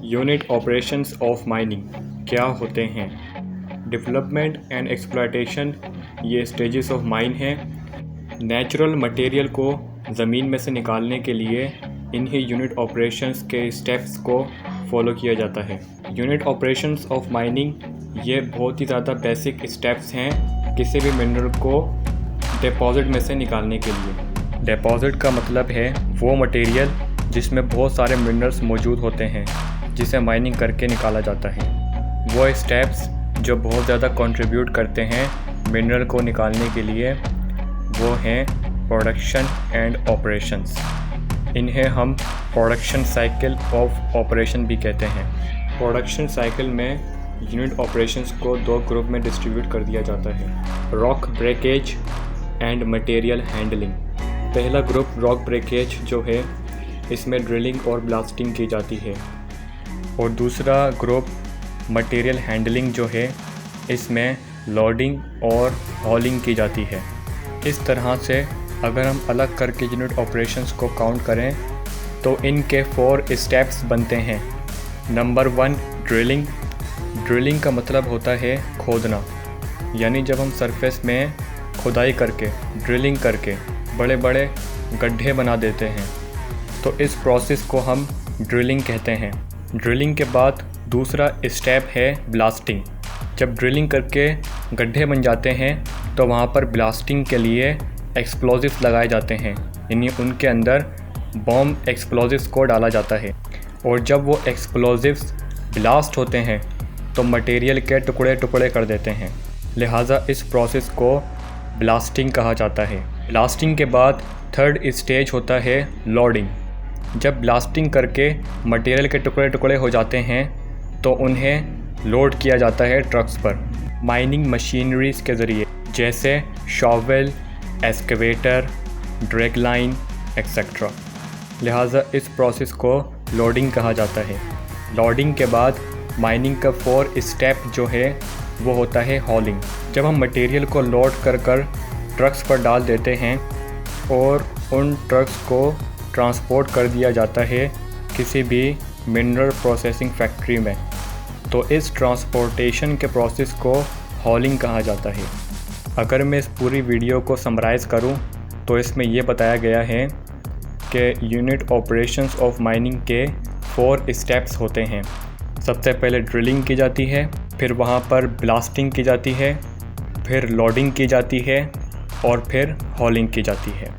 Unit operations of mining क्या होते हैं? डेवलपमेंट एंड एक्सप्लॉयटेशन ये स्टेजेस ऑफ माइन हैं। नेचुरल मटेरियल को ज़मीन में से निकालने के लिए इन्हीं यूनिट ऑपरेशंस के स्टेप्स को फॉलो किया जाता है। यूनिट ऑपरेशंस ऑफ माइनिंग ये बहुत ही ज़्यादा बेसिक स्टेप्स हैं किसी भी मिनरल को डिपॉज़िट में से निकालने के लिए। डिपॉज़िट का मतलब है वो मटेरियल जिसमें बहुत सारे मिनरल्स मौजूद होते हैं जिसे माइनिंग करके निकाला जाता है। वो स्टेप्स जो बहुत ज़्यादा कंट्रीब्यूट करते हैं मिनरल को निकालने के लिए वो हैं प्रोडक्शन एंड ऑपरेशंस। इन्हें हम प्रोडक्शन साइकिल ऑफ ऑपरेशन भी कहते हैं। प्रोडक्शन साइकिल में यूनिट ऑपरेशंस को दो ग्रुप में डिस्ट्रीब्यूट कर दिया जाता है, rock breakage and material handling. पहला ग्रुप रॉक ब्रेकेज जो है इसमें ड्रिलिंग और ब्लास्टिंग की जाती है, और दूसरा ग्रुप मटेरियल हैंडलिंग जो है इसमें लोडिंग और हॉलिंग की जाती है। इस तरह से अगर हम अलग करके यूनिट ऑपरेशंस को काउंट करें तो इनके 4 स्टेप्स बनते हैं। Number 1 drilling. ड्रिलिंग का मतलब होता है खोदना, यानी जब हम सरफेस में खुदाई करके ड्रिलिंग करके बड़े बड़े गड्ढे बना देते हैं तो इस प्रोसेस को हम ड्रिलिंग कहते हैं। ड्रिलिंग के बाद दूसरा स्टेप है ब्लास्टिंग। जब ड्रिलिंग करके गड्ढे बन जाते हैं तो वहाँ पर ब्लास्टिंग के लिए एक्सप्लोजिव्स लगाए जाते हैं, यानी उनके अंदर बॉम्ब एक्सप्लोजिव्स को डाला जाता है, और जब वो एक्सप्लोजिव्स ब्लास्ट होते हैं तो मटेरियल के टुकड़े टुकड़े कर देते हैं। लिहाजा इस प्रोसेस को ब्लास्टिंग कहा जाता है। ब्लास्टिंग के बाद थर्ड स्टेज होता है लोडिंग। जब ब्लास्टिंग करके मटेरियल के टुकड़े टुकड़े हो जाते हैं तो उन्हें लोड किया जाता है ट्रक्स पर माइनिंग मशीनरीज़ के ज़रिए, जैसे shovel, excavator, drag line etcetera. लिहाजा इस प्रोसेस को लोडिंग कहा जाता है। लोडिंग के बाद माइनिंग का 4 स्टेप जो है वो होता है हॉलिंग। जब हम मटेरियल को लोड कर ट्रक्स पर डाल देते हैं और उन ट्रक्स को ट्रांसपोर्ट कर दिया जाता है किसी भी मिनरल प्रोसेसिंग फैक्ट्री में, तो इस ट्रांसपोर्टेशन के प्रोसेस को हॉलिंग कहा जाता है। अगर मैं इस पूरी वीडियो को समराइज़ करूं तो इसमें ये बताया गया है कि यूनिट ऑपरेशंस ऑफ माइनिंग के 4 स्टेप्स होते हैं। सबसे पहले ड्रिलिंग की जाती है, फिर वहाँ पर ब्लास्टिंग की जाती है, फिर लोडिंग की जाती है और फिर हॉलिंग की जाती है।